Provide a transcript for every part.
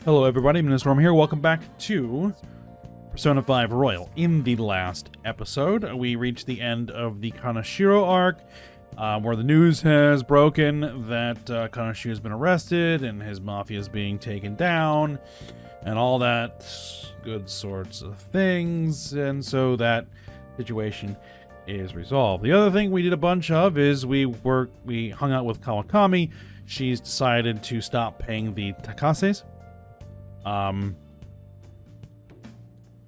Hello everybody, Storm here. Welcome back to Persona 5 Royal. In the last episode, we reached the end of the Kaneshiro arc, where the news has broken that Kaneshiro has been arrested and his mafia is being taken down, and all that good sorts of things, and so that situation is resolved. The other thing we did a bunch of is we hung out with Kawakami. She's decided to stop paying the takases.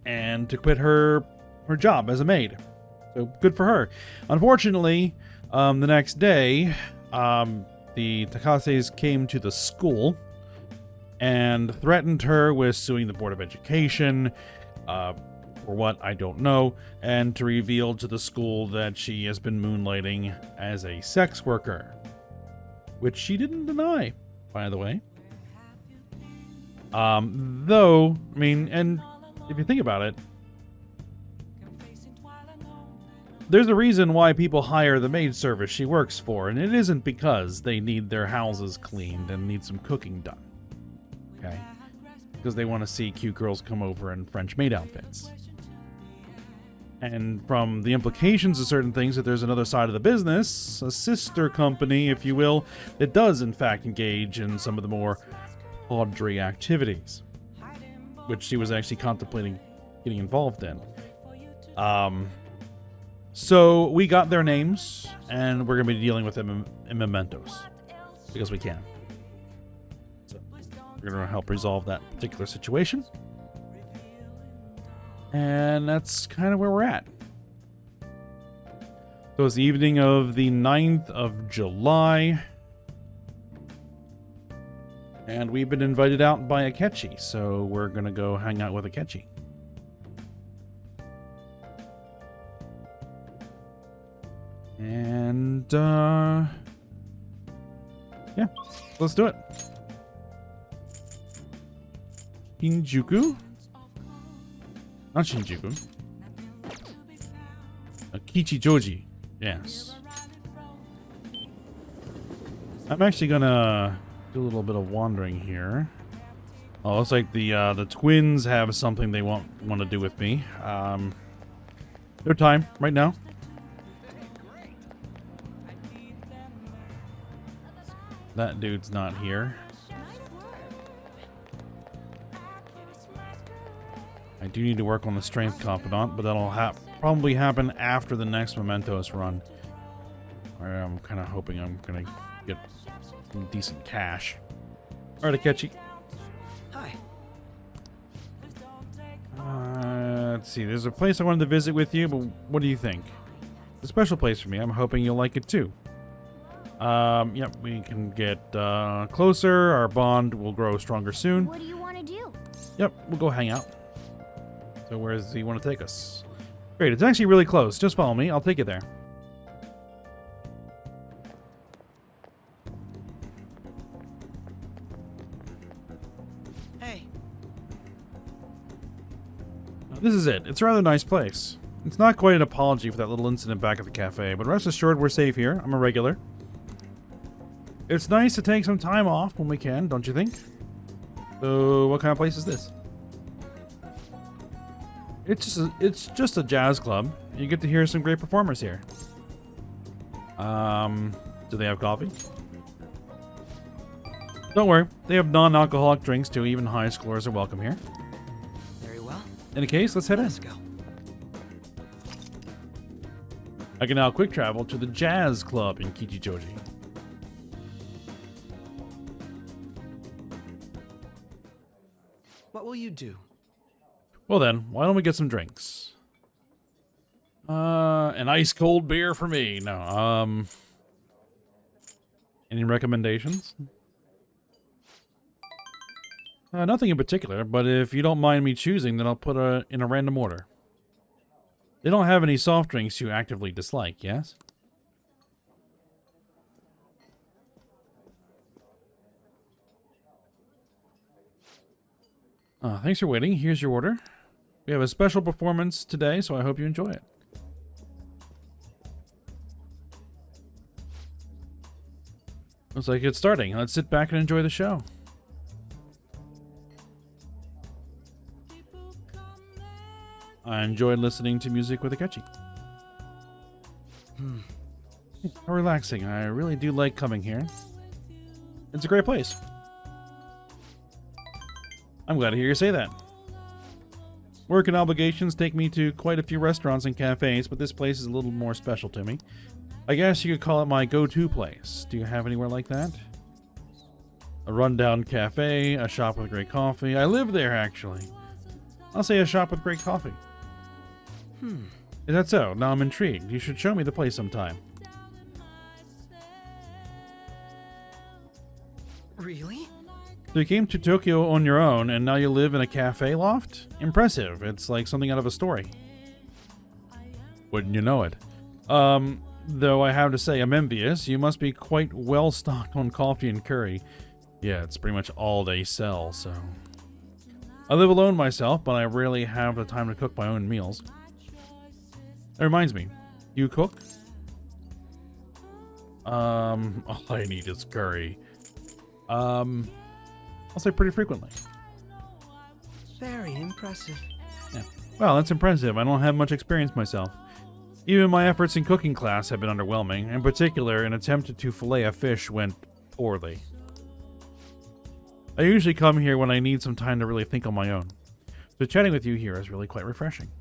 And to quit her job as a maid. So good for her. Unfortunately, the next day, the Takases came to the school and threatened her with suing the Board of Education, for what, I don't know, and to reveal to the school that she has been moonlighting as a sex worker. Which she didn't deny, by the way. Though, I mean, and if you think about it, there's a reason why people hire the maid service she works for, and it isn't because they need their houses cleaned and need some cooking done. Okay? Because they want to see cute girls come over in French maid outfits. And from the implications of certain things, that there's another side of the business, a sister company, if you will, that does in fact engage in some of the more tawdry activities, which she was actually contemplating getting involved in. So we got their names, and we're going to be dealing with them in mementos, because we can. So we're going to help resolve that particular situation. And that's kind of where we're at. So it's the evening of the 9th of July. And we've been invited out by Akechi, so we're gonna go hang out with Akechi. And, yeah, let's do it. Shinjuku? Not Shinjuku. Kijijoji, yes. I'm actually gonna do a little bit of wandering here. Oh, looks like the twins have something they want to do with me. Their time right now. That dude's not here. I do need to work on the strength confidant, but that'll probably happen after the next Mementos run. I'm kind of hoping I'm gonna get some decent cash. All right, Akechi. Hi. Let's see. There's a place I wanted to visit with you, but what do you think? It's a special place for me. I'm hoping you'll like it too. Yep, we can get closer. Our bond will grow stronger soon. What do you want to do? Yep, we'll go hang out. So where does he want to take us? Great, it's actually really close. Just follow me. I'll take you there. Hey. This is it. It's a rather nice place. It's not quite an apology for that little incident back at the cafe, but rest assured we're safe here. I'm a regular. It's nice to take some time off when we can, don't you think? So, what kind of place is this? It's just a jazz club. You get to hear some great performers here. Do they have coffee? Don't worry, they have non-alcoholic drinks too. Even high schoolers are welcome here. Very well. In any case, let's head in. Let's go. I can now quick travel to the jazz club in Kijijoji. What will you do? Well then, why don't we get some drinks? An ice cold beer for me. No, any recommendations? Nothing in particular, but if you don't mind me choosing, then I'll put in a random order. They don't have any soft drinks you actively dislike, yes? Thanks for waiting. Here's your order. We have a special performance today, so I hope you enjoy it. Looks like it's starting. Let's sit back and enjoy the show. I enjoyed listening to music with Akechi. How relaxing. I really do like coming here. It's a great place. I'm glad to hear you say that. Work and obligations take me to quite a few restaurants and cafes, but this place is a little more special to me. I guess you could call it my go-to place. Do you have anywhere like that? A rundown cafe, a shop with great coffee. I live there, actually. I'll say a shop with great coffee. Is that so? Now I'm intrigued. You should show me the place sometime. Really? So you came to Tokyo on your own, and now you live in a cafe loft? Impressive. It's like something out of a story. Wouldn't you know it? Though I have to say, I'm envious. You must be quite well stocked on coffee and curry. Yeah, it's pretty much all they sell, so... I live alone myself, but I rarely have the time to cook my own meals. That reminds me. You cook? All I need is curry. I'll say pretty frequently. Very impressive. Yeah. Well, that's impressive. I don't have much experience myself. Even my efforts in cooking class have been underwhelming. In particular, an attempt to fillet a fish went poorly. I usually come here when I need some time to really think on my own. So chatting with you here is really quite refreshing.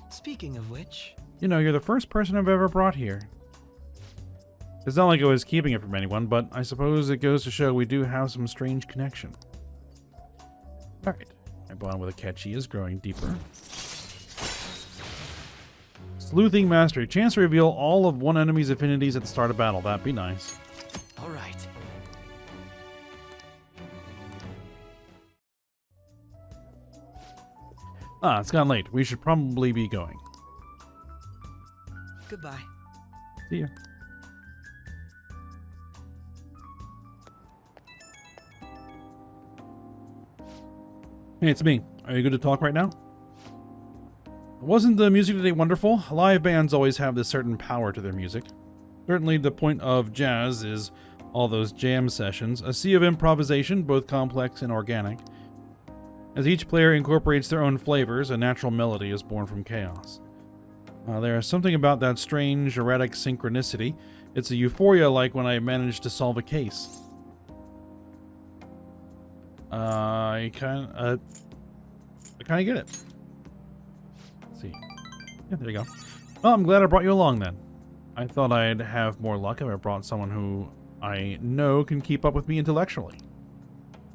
Speaking of which... You know, you're the first person I've ever brought here. It's not like I was keeping it from anyone, but I suppose it goes to show we do have some strange connection. Alright. My bond with Akechi is growing deeper. Sleuthing Mastery. Chance to reveal all of one enemy's affinities at the start of battle. That'd be nice. All right. Ah, it's gotten late. We should probably be going. Goodbye. See ya. Hey, it's me. Are you good to talk right now? Wasn't the music today wonderful? Live bands always have this certain power to their music. Certainly the point of jazz is all those jam sessions, a sea of improvisation, both complex and organic. As each player incorporates their own flavors, a natural melody is born from chaos. There is something about that strange, erratic synchronicity. It's a euphoria like when I managed to solve a case. I kind of get it. Let's see. Yeah, there you go. Well, I'm glad I brought you along then. I thought I'd have more luck if I brought someone who I know can keep up with me intellectually.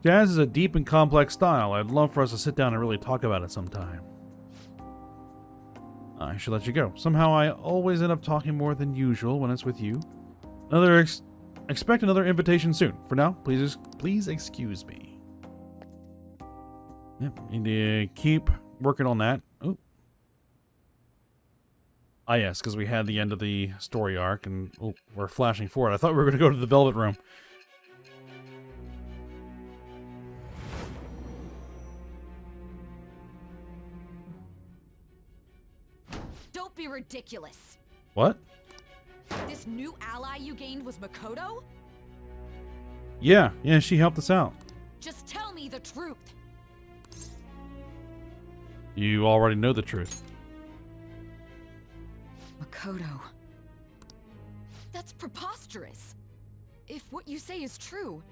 Jazz is a deep and complex style. I'd love for us to sit down and really talk about it sometime. I should let you go. Somehow I always end up talking more than usual when it's with you. Expect another invitation soon. For now, please excuse me. Yep, need to keep working on that. Oh. Ah, yes, because we had the end of the story arc, and we're flashing forward. I thought we were going to go to the Velvet Room. Don't be ridiculous. What? This new ally you gained was Makoto? Yeah, she helped us out. Just tell me the truth. You already know the truth. Makoto. That's preposterous. If what you say is true,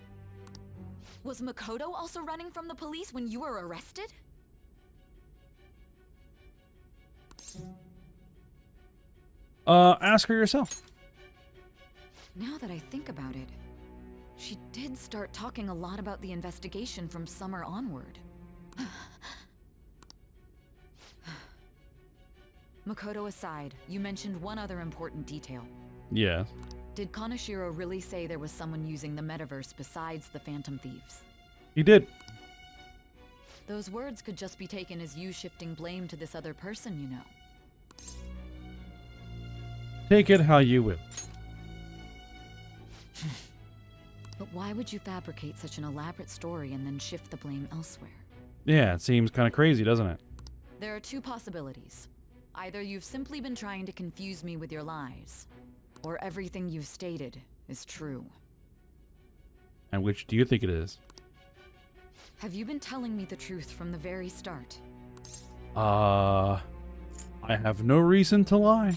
was Makoto also running from the police when you were arrested? Ask her yourself. Now that I think about it, she did start talking a lot about the investigation from summer onward. Makoto aside, you mentioned one other important detail. Yes. Did Kaneshiro really say there was someone using the metaverse besides the Phantom Thieves? He did. Those words could just be taken as you shifting blame to this other person, you know. Take it how you will. But why would you fabricate such an elaborate story and then shift the blame elsewhere? Yeah, it seems kind of crazy, doesn't it? There are two possibilities. Either you've simply been trying to confuse me with your lies, or everything you've stated is true. And which do you think it is? Have you been telling me the truth from the very start? I have no reason to lie.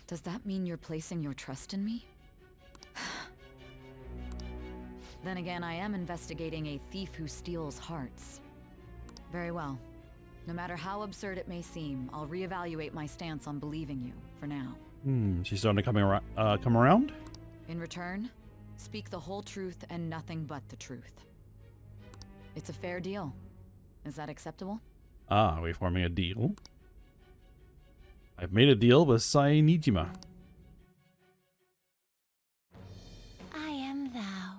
Does that mean you're placing your trust in me? Then again, I am investigating a thief who steals hearts. Very well. No matter how absurd it may seem, I'll reevaluate my stance on believing you, for now. She's starting to come around? In return, speak the whole truth and nothing but the truth. It's a fair deal. Is that acceptable? Ah, are we forming a deal? I've made a deal with Sai Nijima. I am thou.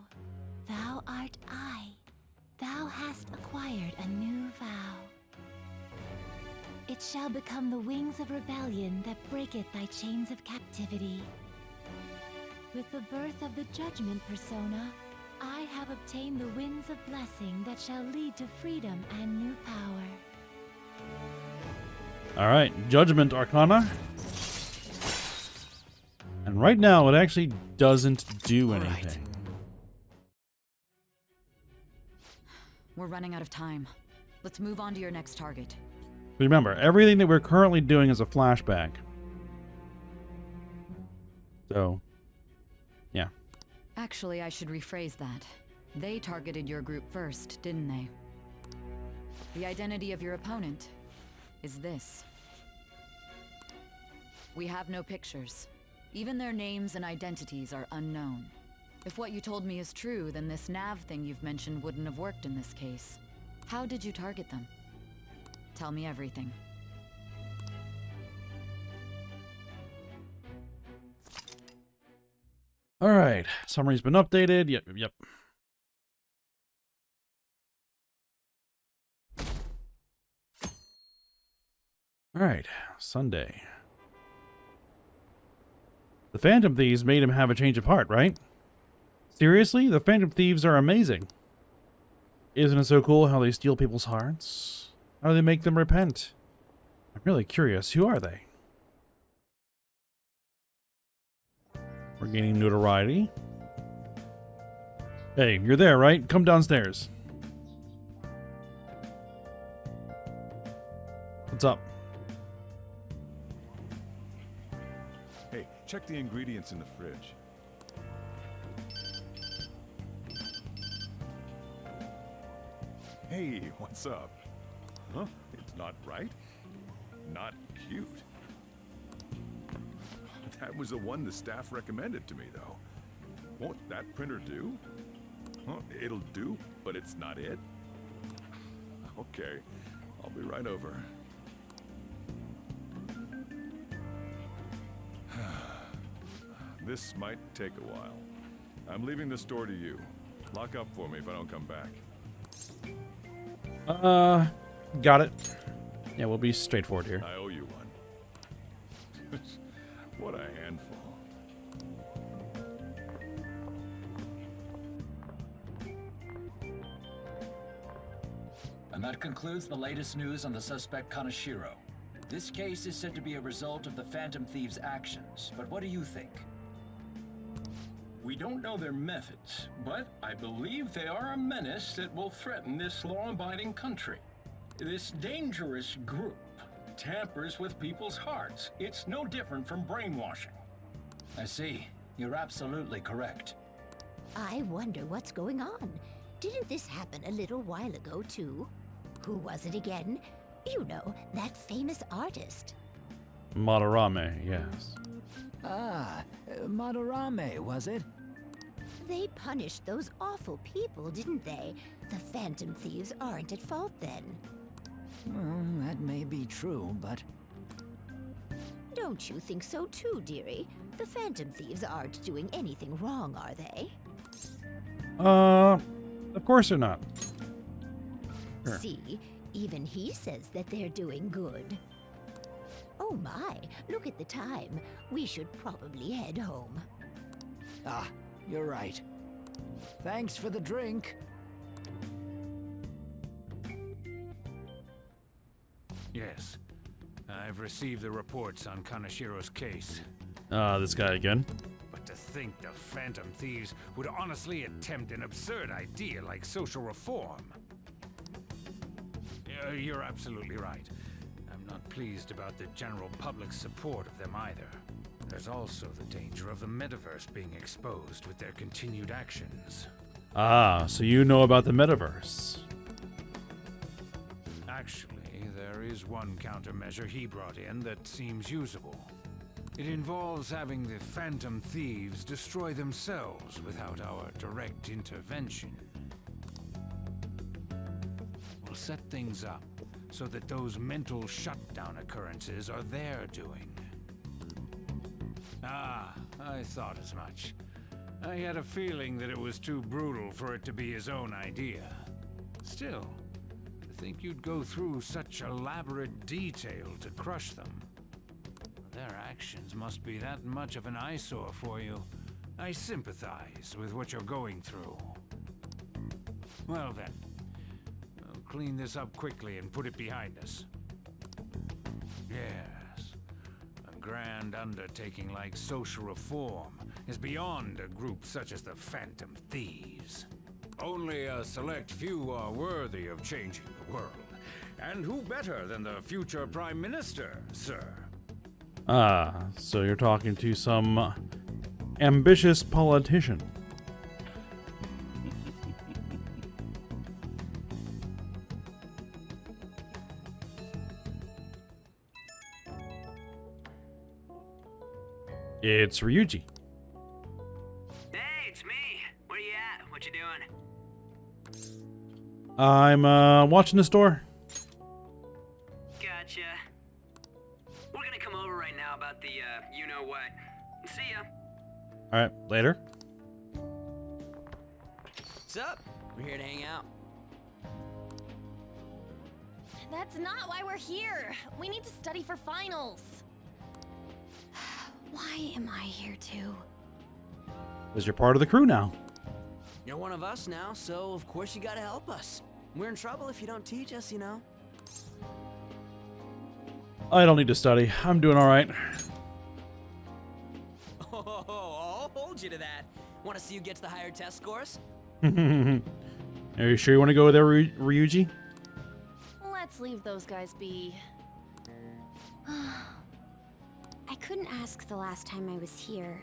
Thou art I. Thou hast acquired a new vow. It shall become the wings of rebellion that breaketh thy chains of captivity. With the birth of the judgment persona, I have obtained the winds of blessing that shall lead to freedom and new power. Alright, Judgment Arcana. And right now, it actually doesn't do anything. Right. We're running out of time. Let's move on to your next target. Remember, everything that we're currently doing is a flashback. So, yeah. Actually, I should rephrase that. They targeted your group first, didn't they? The identity of your opponent is this. We have no pictures. Even their names and identities are unknown. If what you told me is true, then this nav thing you've mentioned wouldn't have worked in this case. How did you target them? Tell me everything. Alright, summary's been updated. Yep. Alright, Sunday. The Phantom Thieves made him have a change of heart, right? Seriously? The Phantom Thieves are amazing. Isn't it so cool how they steal people's hearts? How do they make them repent? I'm really curious. Who are they? We're gaining notoriety. Hey, you're there, right? Come downstairs. What's up? Hey, check the ingredients in the fridge. Hey, what's up? Huh? It's not right? Not cute. That was the one the staff recommended to me, though. Won't that printer do? Huh? It'll do, but it's not it? Okay, I'll be right over. This might take a while. I'm leaving the store to you. Lock up for me if I don't come back. Got it. Yeah, we'll be straightforward here. I owe you one. What a handful. And that concludes the latest news on the suspect Kaneshiro. This case is said to be a result of the Phantom Thieves' actions, but what do you think? We don't know their methods, but I believe they are a menace that will threaten this law-abiding country. This dangerous group tampers with people's hearts. It's no different from brainwashing. I see. You're absolutely correct. I wonder what's going on. Didn't this happen a little while ago, too? Who was it again? You know, that famous artist. Madarame, yes. Ah, Madarame, was it? They punished those awful people, didn't they? The Phantom Thieves aren't at fault then. Well, that may be true, but... Don't you think so too, dearie? The Phantom Thieves aren't doing anything wrong, are they? Of course they're not. Sure. See, even he says that they're doing good. Oh my, look at the time. We should probably head home. Ah, you're right. Thanks for the drink. Yes. I've received the reports on Kaneshiro's case. This guy again. But to think the Phantom Thieves would honestly attempt an absurd idea like social reform. You're absolutely right. I'm Not pleased about the general public's support of them either. There's also the danger of the metaverse being exposed with their continued actions. Ah, so you know about the metaverse. Actually, there is one countermeasure he brought in that seems usable. It involves having the Phantom Thieves destroy themselves without our direct intervention. We'll set things up so that those mental shutdown occurrences are their doing. Ah, I thought as much. I had a feeling that it was too brutal for it to be his own idea. Still, to think you'd go through such elaborate detail to crush them. Their actions must be that much of an eyesore for you. I sympathize with what you're going through. Well then, I'll clean this up quickly and put it behind us. Yes, a grand undertaking like social reform is beyond a group such as the Phantom Thieves. Only a select few are worthy of changing the world. And who better than the future Prime Minister, sir? Ah, so you're talking to some ambitious politician. It's Ryuji. Hey, it's me. Where you at? What you doing? I'm watching the store. Gotcha. We're gonna come over right now about the, you-know-what. See ya. All right, later. What's up? We're here to hang out. That's not why we're here. We need to study for finals. Why am I here too? Because you're part of the crew now. You're one of us now, so of course you gotta help us. We're in trouble if you don't teach us, you know. I don't need to study. I'm doing all right. Oh, I'll hold you to that. Want to see who gets the higher test scores? Are you sure you want to go there, Ryuji? Let's leave those guys be. I couldn't ask the last time I was here,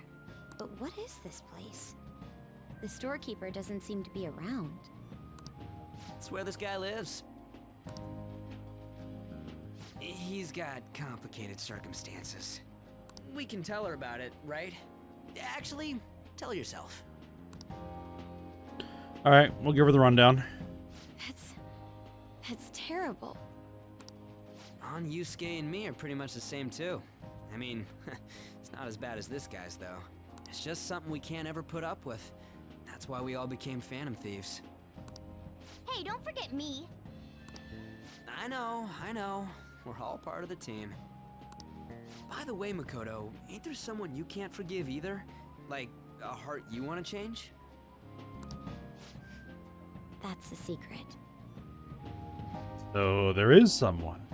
but what is this place? The storekeeper doesn't seem to be around. That's where this guy lives. He's got complicated circumstances. We can tell her about it, right? Actually, tell her yourself. All right, we'll give her the rundown. That's terrible. On Yusuke and me are pretty much the same too. I mean, it's not as bad as this guy's though. It's just something we can't ever put up with. That's why we all became Phantom Thieves. Hey, don't forget me. I know. We're all part of the team. By the way, Makoto, ain't there someone you can't forgive either? Like, a heart you want to change? That's a secret. So there is someone.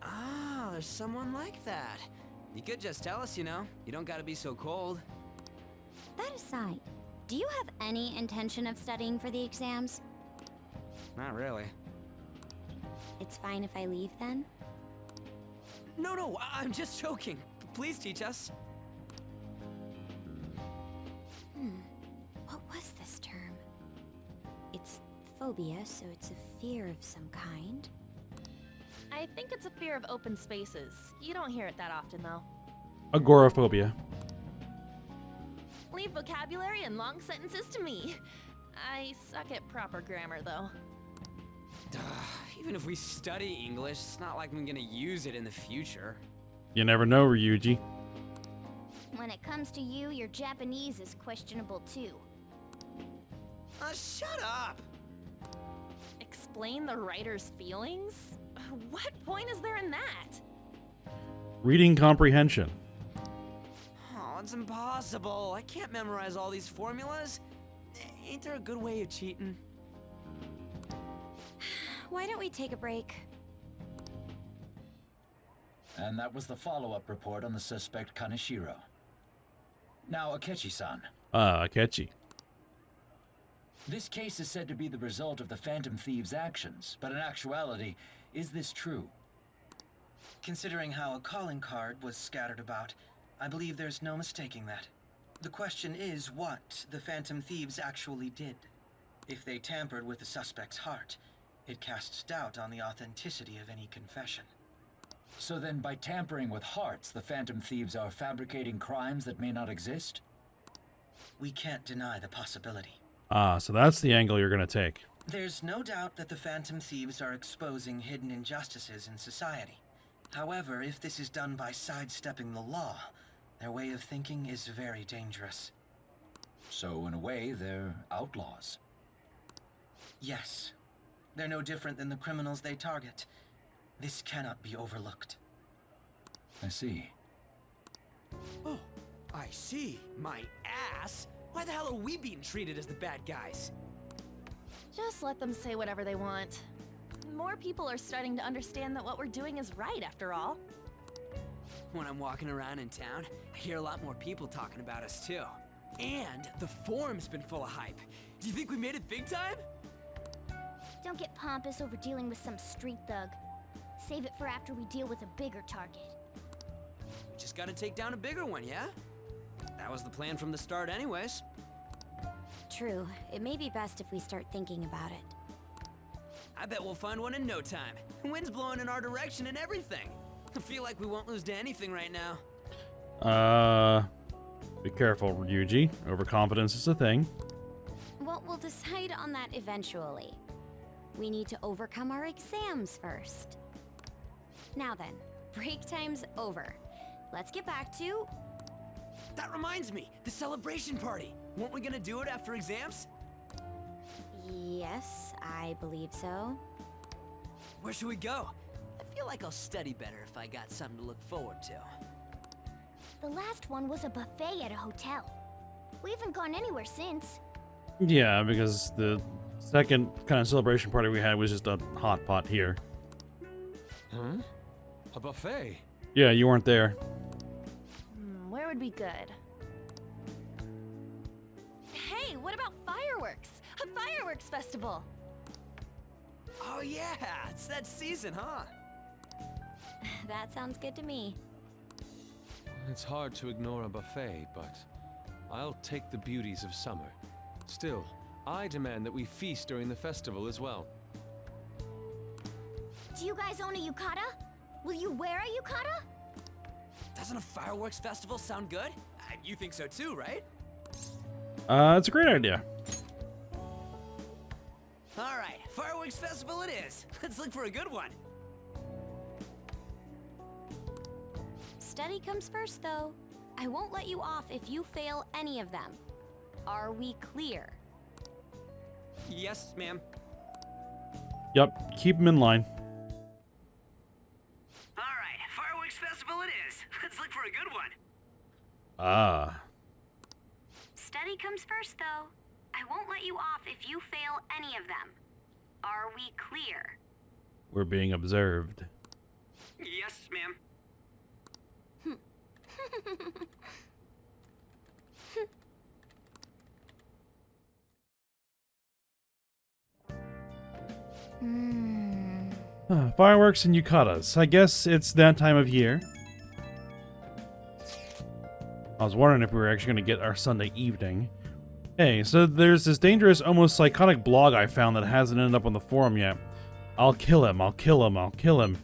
Ah, there's someone like that. You could just tell us, you know. You don't gotta be so cold. That aside, do you have any intention of studying for the exams? Not really. It's fine if I leave then? No, I'm just joking. Please teach us. What was this term? It's phobia, so it's a fear of some kind. I think it's a fear of open spaces. You don't hear it that often, though. Agoraphobia. Leave vocabulary and long sentences to me. I suck at proper grammar, though. Even if we study English, it's not like I'm gonna use it in the future. You never know, Ryuji. When it comes to you, your Japanese is questionable too. Shut up! Explain the writer's feelings? What point is there in that? Reading comprehension. Oh, it's impossible. I can't memorize all these formulas. Ain't there a good way of cheating? Why don't we take a break? And that was the follow-up report on the suspect Kaneshiro. Now, Akechi-san. Akechi. This case is said to be the result of the Phantom Thieves' actions, but in actuality, is this true? Considering how a calling card was scattered about, I believe there's no mistaking that. The question is what the Phantom Thieves actually did. If they tampered with the suspect's heart, it casts doubt on the authenticity of any confession. So then by tampering with hearts, the Phantom Thieves are fabricating crimes that may not exist? We can't deny the possibility. Ah, so that's the angle you're going to take. There's no doubt that the Phantom Thieves are exposing hidden injustices in society. However, if this is done by sidestepping the law, their way of thinking is very dangerous. So in a way, they're outlaws. Yes. They're no different than the criminals they target. This cannot be overlooked. I see. Oh, I see. My ass. Why the hell are we being treated as the bad guys? Just let them say whatever they want. More people are starting to understand that what we're doing is right, after all. When I'm walking around in town, I hear a lot more people talking about us too. And the forum's been full of hype. Do you think we made it big time? Don't get pompous over dealing with some street thug. Save it for after we deal with a bigger target. We just gotta take down a bigger one, yeah? That was the plan from the start anyways. True. It may be best if we start thinking about it. I bet we'll find one in no time. The wind's blowing in our direction and everything. I feel like we won't lose to anything right now. Be careful, Ryuji. Overconfidence is a thing. Well, we'll decide on that eventually. We need to overcome our exams first. Now then, break time's over. Let's get back to... That reminds me, the celebration party. Weren't we gonna do it after exams? Yes, I believe so. Where should we go? I feel like I'll study better if I got something to look forward to. The last one was a buffet at a hotel. We haven't gone anywhere since. Yeah, because the second kind of celebration party we had was just a hot pot here. Huh? A buffet? Yeah, you weren't there. Where would be good? Hey, what about fireworks? A fireworks festival! Oh yeah, it's that season, huh? That sounds good to me. It's hard to ignore a buffet, but I'll take the beauties of summer. Still, I demand that we feast during the festival as well. Do you guys own a yukata? Will you wear a yukata? Doesn't a fireworks festival sound good? You think so too, right? It's a great idea. All right, fireworks festival it is. Let's look for a good one. Study comes first, though. I won't let you off if you fail any of them. Are we clear? Yes, ma'am. Yep, keep them in line. All right, fireworks festival it is. Let's look for a good one. Ah. Study comes first, though. I won't let you off if you fail any of them. Are we clear? We're being observed. Yes, ma'am. Fireworks and yukatas. I guess it's that time of year. I was wondering if we were actually going to get our Sunday evening. Hey, so there's this dangerous, almost psychotic blog I found that hasn't ended up on the forum yet. I'll kill him, I'll kill him, I'll kill him.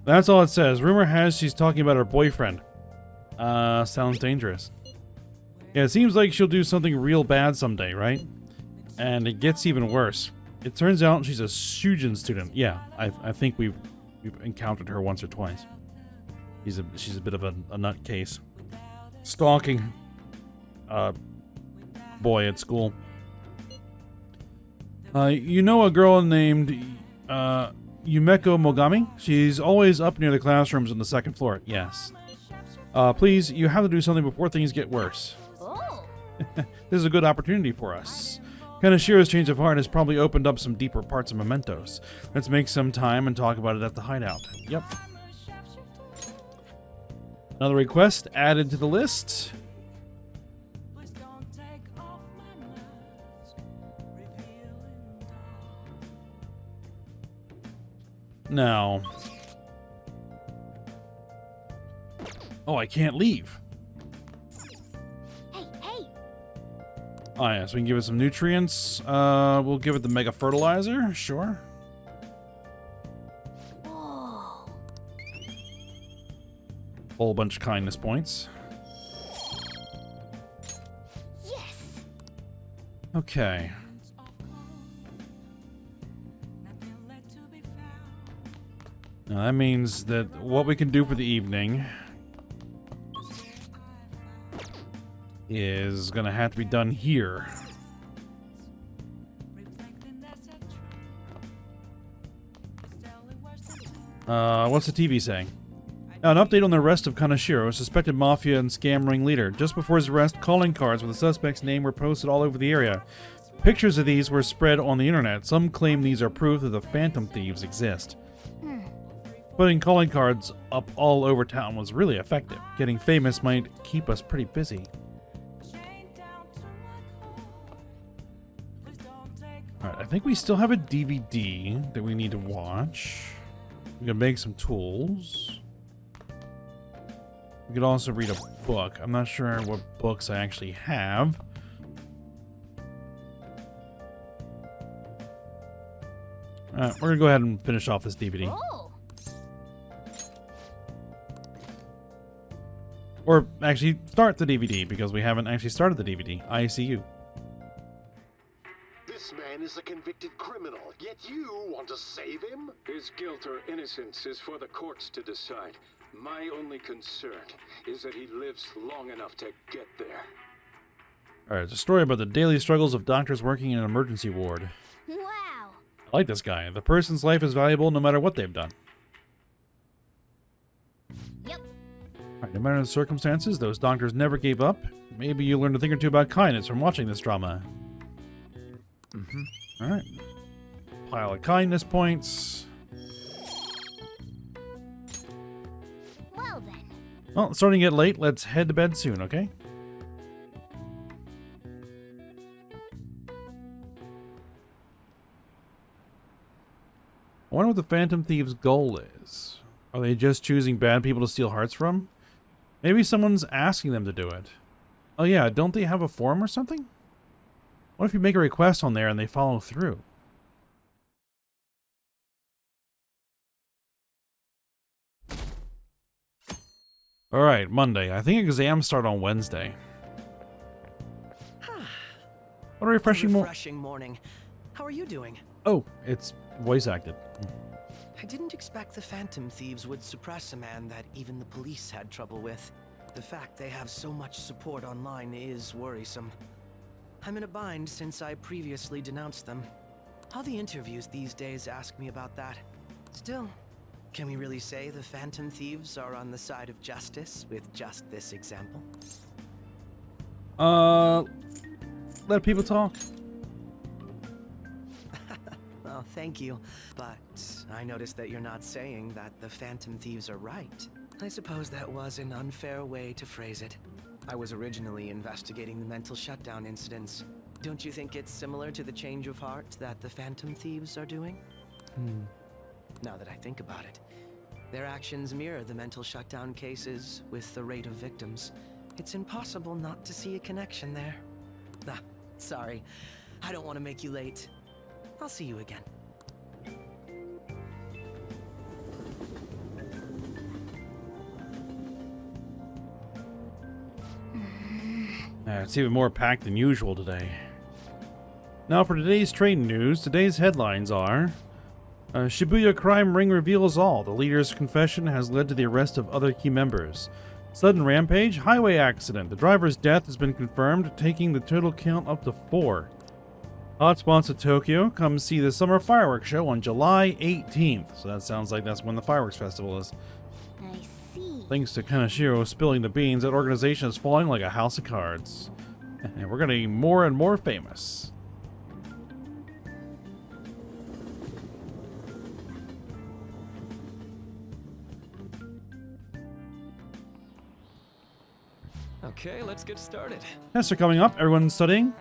That's all it says. Rumor has she's talking about her boyfriend. Sounds dangerous. Yeah, it seems like she'll do something real bad someday, right? And it gets even worse. It turns out she's a Shujin student. Yeah, I think we've encountered her once or twice. She's a bit of a nutcase. Stalking boy at school. You know a girl named Yumeko Mogami? She's always up near the classrooms on the second floor. Yes. Please, you have to do something before things get worse. Oh. This is a good opportunity for us. Kanashiro's change of heart has probably opened up some deeper parts of Mementos. Let's make some time and talk about it at the hideout. Yep. Another request added to the list. Now, Oh, I can't leave. Hey, hey! Oh, yeah, so we can give it some nutrients. We'll give it the mega fertilizer. Sure. Whoa. Whole bunch of kindness points. Yes! Okay. Now that means that what we can do for the evening is gonna have to be done here. What's the TV saying? Now, an update on the arrest of Kaneshiro, a suspected mafia and scam ring leader. Just before his arrest, calling cards with the suspect's name were posted all over the area. Pictures of these were spread on the internet. Some claim these are proof that the Phantom Thieves exist. Putting calling cards up all over town was really effective. Getting famous might keep us pretty busy. Alright, I think we still have a DVD that we need to watch. We can make some tools. We could also read a book. I'm not sure what books I actually have. We're gonna go ahead and finish off this DVD. Oh. Or actually start the DVD, because we haven't actually started the DVD. ICU. This man is a convicted criminal, yet you want to save him? His guilt or innocence is for the courts to decide. My only concern is that he lives long enough to get there. Alright, it's a story about the daily struggles of doctors working in an emergency ward. Wow. I like this guy. The person's life is valuable no matter what they've done. Yep. Alright, no matter the circumstances, those doctors never gave up. Maybe you learned a thing or two about kindness from watching this drama. Alright. Pile of kindness points. Well then. Well, it's starting to get late. Let's head to bed soon, okay? I wonder what the Phantom Thieves' goal is. Are they just choosing bad people to steal hearts from? Maybe someone's asking them to do it. Oh yeah, don't they have a forum or something? What if you make a request on there and they follow through? Alright, Monday. I think exams start on Wednesday. What a refreshing morning. How are you doing? Oh, it's voice acted. I didn't expect the Phantom Thieves would suppress a man that even the police had trouble with. The fact they have so much support online is worrisome. I'm in a bind since I previously denounced them. All the interviews these days ask me about that. Still, can we really say the Phantom Thieves are on the side of justice with just this example? Let people talk. Oh, thank you. But I noticed that you're not saying that the Phantom Thieves are right. I suppose that was an unfair way to phrase it. I was originally investigating the mental shutdown incidents. Don't you think it's similar to the change of heart that the Phantom Thieves are doing? Now that I think about it, their actions mirror the mental shutdown cases with the rate of victims. It's impossible not to see a connection there. Ah, sorry. I don't want to make you late. I'll see you again. It's even more packed than usual today. Now for today's train news, today's headlines are... Shibuya crime ring reveals all. The leader's confession has led to the arrest of other key members. Sudden rampage, highway accident. The driver's death has been confirmed, taking the total count up to 4. Hotspots of Tokyo. Come see the summer fireworks show on July 18th. So that sounds like that's when the fireworks festival is. I see. Thanks to Kaneshiro spilling the beans, that organization is falling like a house of cards. And we're getting more and more famous. Okay, let's get started. Tests are coming up. Everyone's studying.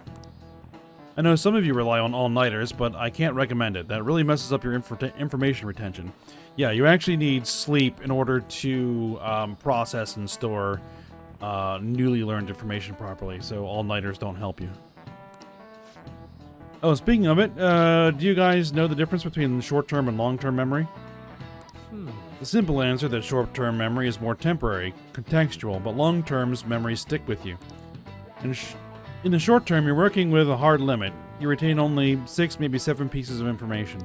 I know some of you rely on all-nighters, but I can't recommend it. That really messes up your information retention. Yeah, you actually need sleep in order to process and store newly learned information properly, so all-nighters don't help you. Oh, speaking of it, do you guys know the difference between short-term and long-term memory? The simple answer that short-term memory is more temporary, contextual, but long-term's memories stick with you. In the short term, you're working with a hard limit. You retain only 6, maybe 7 pieces of information.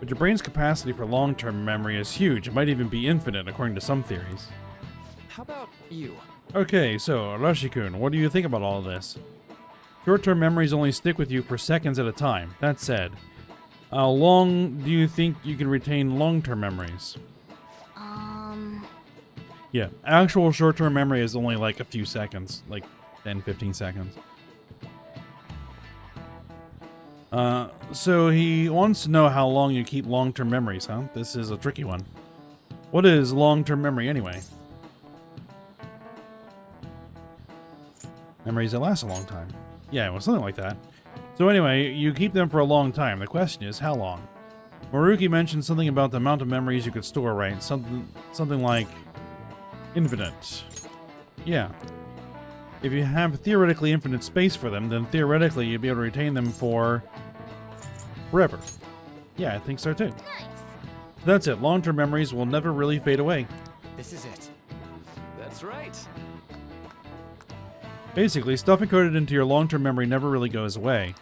But your brain's capacity for long-term memory is huge. It might even be infinite, according to some theories. How about you? Okay, so, Rashikun, what do you think about all of this? Short-term memories only stick with you for seconds at a time. That said, how long do you think you can retain long-term memories? Yeah, actual short-term memory is only like a few seconds, like 10, 15 seconds. So he wants to know how long you keep long-term memories, huh? This is a tricky one. What is long-term memory anyway? Memories that last a long time. Yeah, well, something like that. So anyway, you keep them for a long time. The question is, how long? Maruki mentioned something about the amount of memories you could store, right? Something like infinite. Yeah. If you have theoretically infinite space for them, then theoretically you'd be able to retain them for forever. Yeah, I think so too. Nice. That's it. Long-term memories will never really fade away. This is it. That's right. Basically, stuff encoded into your long-term memory never really goes away.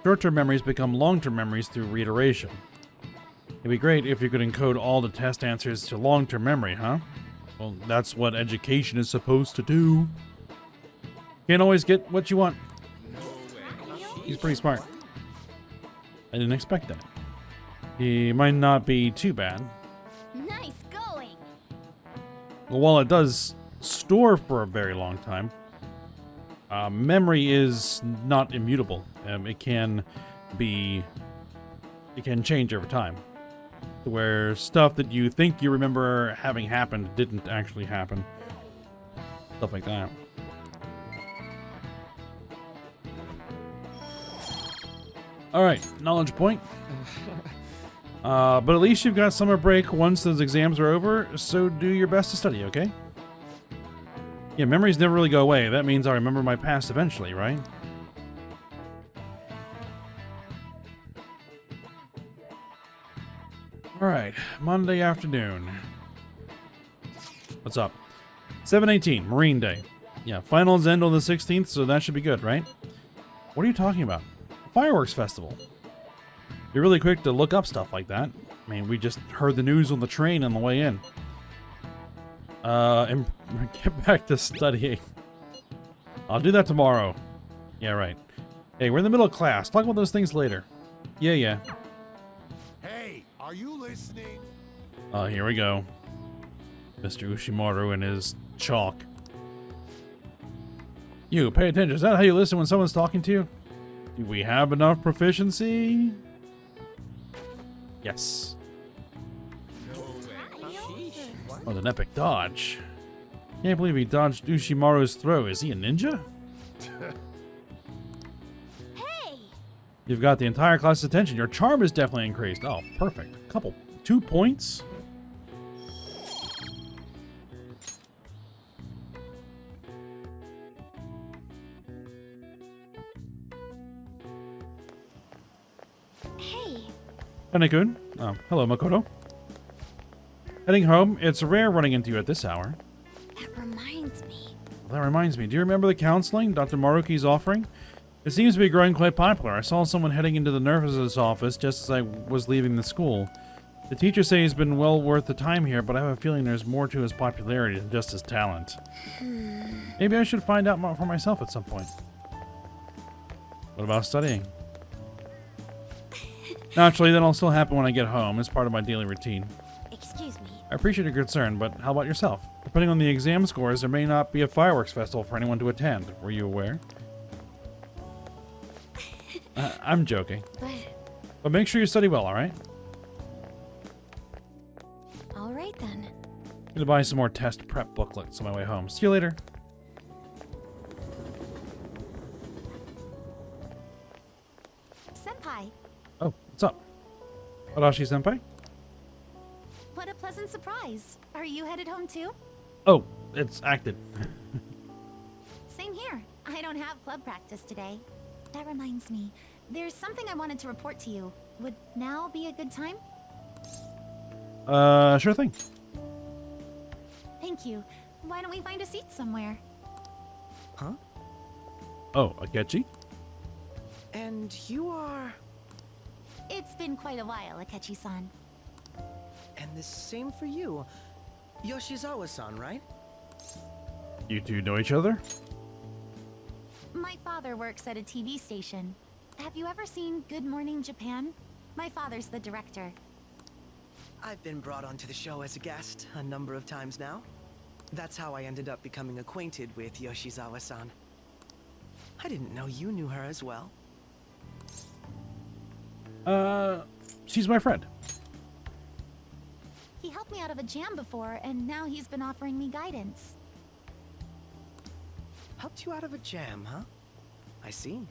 Short-term memories become long-term memories through reiteration. It'd be great if you could encode all the test answers to long-term memory, huh? Well, that's what education is supposed to do. Can't always get what you want. He's pretty smart. I didn't expect that. He might not be too bad. Nice going. Well, while it does store for a very long time, memory is not immutable. It can change over time. Where stuff that you think you remember having happened didn't actually happen. Stuff like that. Alright, knowledge point. But at least you've got summer break once those exams are over, so do your best to study, okay? Yeah, memories never really go away. That means I'll remember my past eventually, right? Alright, Monday afternoon. What's up? 7/18, Marine Day. Yeah, finals end on the 16th, so that should be good, right? What are you talking about? Fireworks festival. You're really quick to look up stuff like that. I mean, we just heard the news on the train on the way in. And get back to studying. I'll do that tomorrow. Yeah, right. Hey, we're in the middle of class. Talk about those things later. Yeah. Hey, are you listening? Here we go. Mr. Ushimaru and his chalk. You, pay attention. Is that how you listen when someone's talking to you? Do we have enough proficiency? Yes. Oh, an epic dodge. Can't believe he dodged Ushimaru's throw. Is he a ninja? Hey! You've got the entire class's attention. Your charm is definitely increased. Oh, perfect. 2 points. Hey. Kanekun. Oh, hello, Makoto. Heading home, it's rare running into you at this hour. That reminds me. Well, that reminds me. Do you remember the counseling Dr. Maruki's offering? It seems to be growing quite popular. I saw someone heading into the nurse's office just as I was leaving the school. The teacher says he's been well worth the time here, but I have a feeling there's more to his popularity than just his talent. Maybe I should find out more for myself at some point. What about studying? Naturally, that'll still happen when I get home. It's part of my daily routine. Excuse me. I appreciate your concern, but how about yourself? Depending on the exam scores, there may not be a fireworks festival for anyone to attend. Were you aware? I'm joking. But make sure you study well, alright? Alright then. I'm gonna buy some more test prep booklets on my way home. See you later. Arashi-senpai? What a pleasant surprise. Are you headed home too? Oh, it's acted. Same here. I don't have club practice today. That reminds me, there's something I wanted to report to you. Would now be a good time? Sure thing. Thank you. Why don't we find a seat somewhere? Huh? Oh, Akechi? And you are... It's been quite a while, Akechi-san. And the same for you. Yoshizawa-san, right? You two know each other? My father works at a TV station. Have you ever seen Good Morning Japan? My father's the director. I've been brought onto the show as a guest a number of times now. That's how I ended up becoming acquainted with Yoshizawa-san. I didn't know you knew her as well. She's my friend. He helped me out of a jam before, and now he's been offering me guidance. Helped you out of a jam, huh? I see.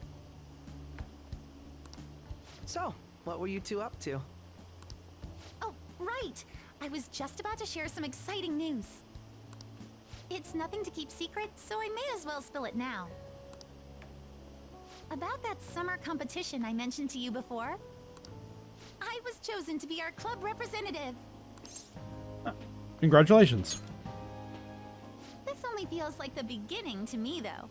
So, what were you two up to? Oh, right! I was just about to share some exciting news. It's nothing to keep secret, so I may as well spill it now. About that summer competition I mentioned to you before, I was chosen to be our club representative. Congratulations. This only feels like the beginning to me, though.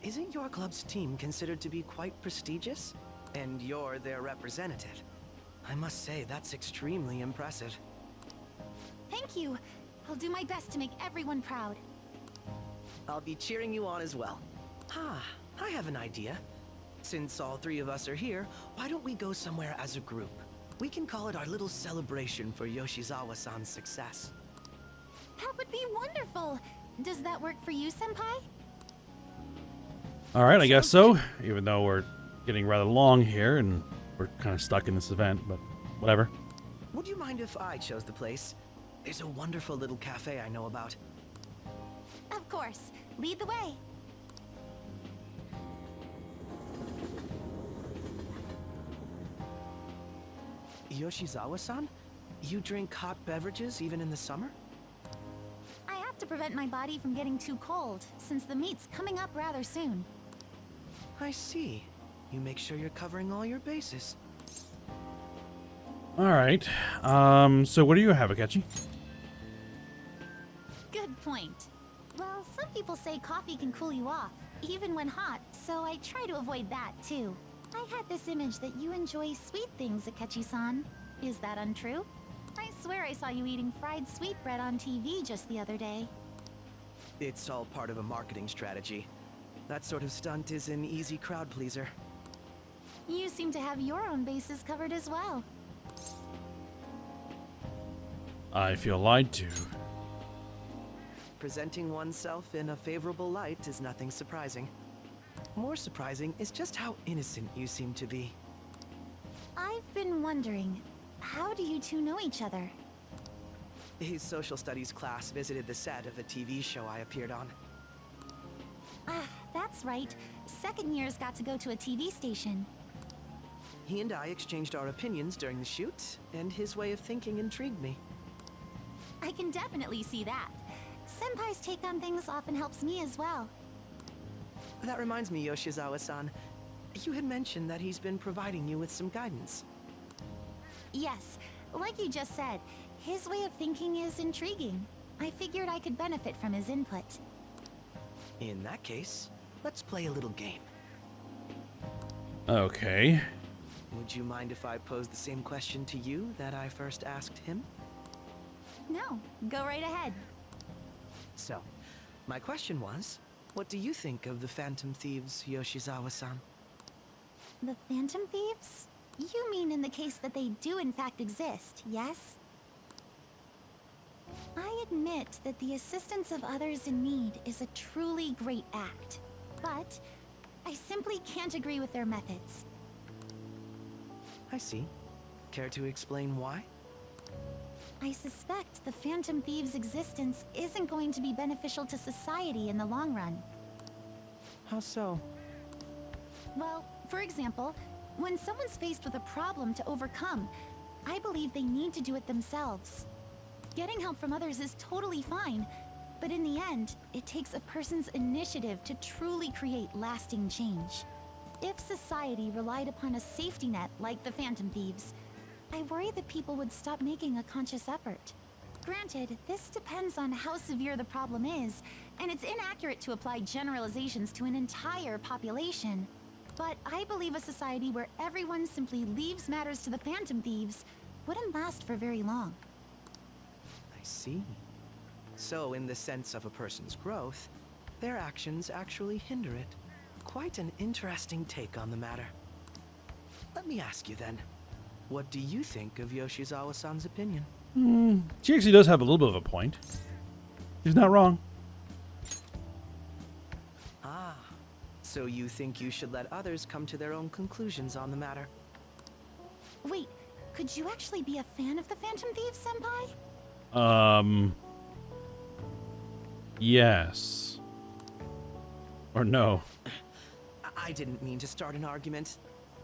Isn't your club's team considered to be quite prestigious? And you're their representative. I must say, that's extremely impressive. Thank you. I'll do my best to make everyone proud. I'll be cheering you on as well. I have an idea. Since all three of us are here, why don't we go somewhere as a group? We can call it our little celebration for Yoshizawa-san's success. That would be wonderful. Does that work for you, Senpai? Alright, I guess so. Even though we're getting rather long here and we're kind of stuck in this event, but whatever. Would you mind if I chose the place? There's a wonderful little cafe I know about. Of course. Lead the way. Yoshizawa-san? You drink hot beverages even in the summer? I have to prevent my body from getting too cold, since the meet's coming up rather soon. I see. You make sure you're covering all your bases. Alright. So what do you have, Akechi? Good point. Well, some people say coffee can cool you off, even when hot, so I try to avoid that, too. I had this image that you enjoy sweet things, Akechi-san. Is that untrue? I swear I saw you eating fried sweetbread on TV just the other day. It's all part of a marketing strategy. That sort of stunt is an easy crowd pleaser. You seem to have your own bases covered as well. I feel lied to. Presenting oneself in a favorable light is nothing surprising. More surprising is just how innocent you seem to be. I've been wondering, how do you two know each other? His social studies class visited the set of a TV show I appeared on. Ah, that's right. Second years got to go to a TV station. He and I exchanged our opinions during the shoot, and his way of thinking intrigued me. I can definitely see that. Senpai's take on things often helps me as well. That reminds me, Yoshizawa-san. You had mentioned that he's been providing you with some guidance. Yes, like you just said, his way of thinking is intriguing. I figured I could benefit from his input. In that case, let's play a little game. Okay. Would you mind if I posed the same question to you that I first asked him? No, go right ahead. So, my question was, what do you think of the Phantom Thieves, Yoshizawa-san? The Phantom Thieves? You mean in the case that they do in fact exist, yes? I admit that the assistance of others in need is a truly great act, but I simply can't agree with their methods. I see. Care to explain why? I suspect the Phantom Thieves' existence isn't going to be beneficial to society in the long run. How so? Well, for example, When someone's faced with a problem to overcome, I believe they need to do it themselves. Getting help from others is totally fine, but in the end, it takes a person's initiative to truly create lasting change. If society relied upon a safety net like the Phantom Thieves, I worry that people would stop making a conscious effort. Granted, this depends on how severe the problem is, and it's inaccurate to apply generalizations to an entire population. But I believe a society where everyone simply leaves matters to the Phantom Thieves wouldn't last for very long. I see. So, in the sense of a person's growth, their actions actually hinder it. Quite an interesting take on the matter. Let me ask you then, what do you think of Yoshizawa-san's opinion? She actually does have a little bit of a point. She's not wrong. Ah, so you think you should let others come to their own conclusions on the matter? Wait, could you actually be a fan of the Phantom Thieves, Senpai? Yes. Or no. I didn't mean to start an argument.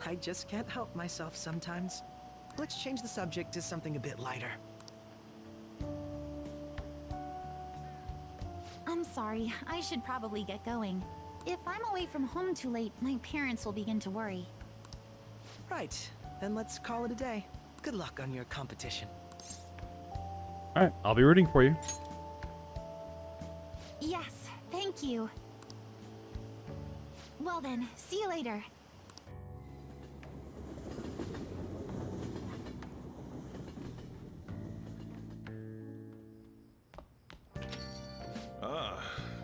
I just can't help myself sometimes. Let's change the subject to something a bit lighter. I'm sorry, I should probably get going. If I'm away from home too late, my parents will begin to worry. Right, then let's call it a day. Good luck on your competition. Alright, I'll be rooting for you. Yes, thank you. Well then, see you later. Ah,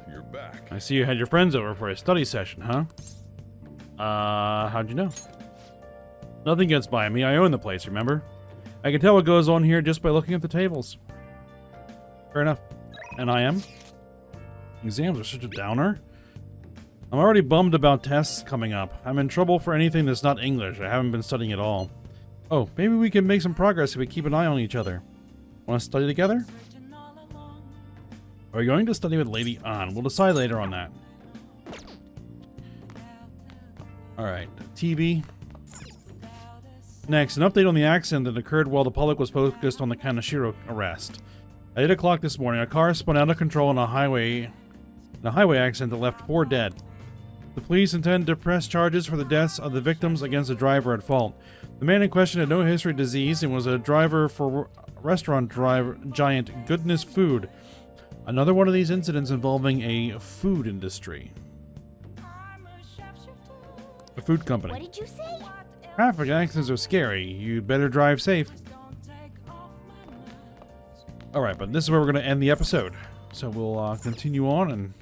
you're back. I see you had your friends over for a study session, huh? How'd you know? Nothing gets by me. I own the place, remember? I can tell what goes on here just by looking at the tables. Fair enough. And I am? Exams are such a downer. I'm already bummed about tests coming up. I'm in trouble for anything that's not English. I haven't been studying at all. Oh, maybe we can make some progress if we keep an eye on each other. Want to study together? Are we going to study with Lady An? We'll decide later on that. Alright, TV. Next, an update on the accident that occurred while the public was focused on the Kaneshiro arrest. At 8 o'clock this morning, a car spun out of control on a highway accident that left 4 dead. The police intend to press charges for the deaths of the victims against the driver at fault. The man in question had no history of disease and was a driver for restaurant giant Goodness Food. Another one of these incidents involving a food industry. A food company. What did you say? Traffic accidents are scary. You'd better drive safe. Alright, but this is where we're going to end the episode. So we'll continue on and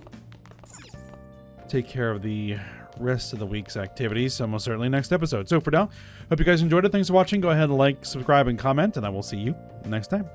take care of the rest of the week's activities, so most certainly next episode. So for now, hope you guys enjoyed it. Thanks for watching. Go ahead and like, subscribe, and comment, and I will see you next time.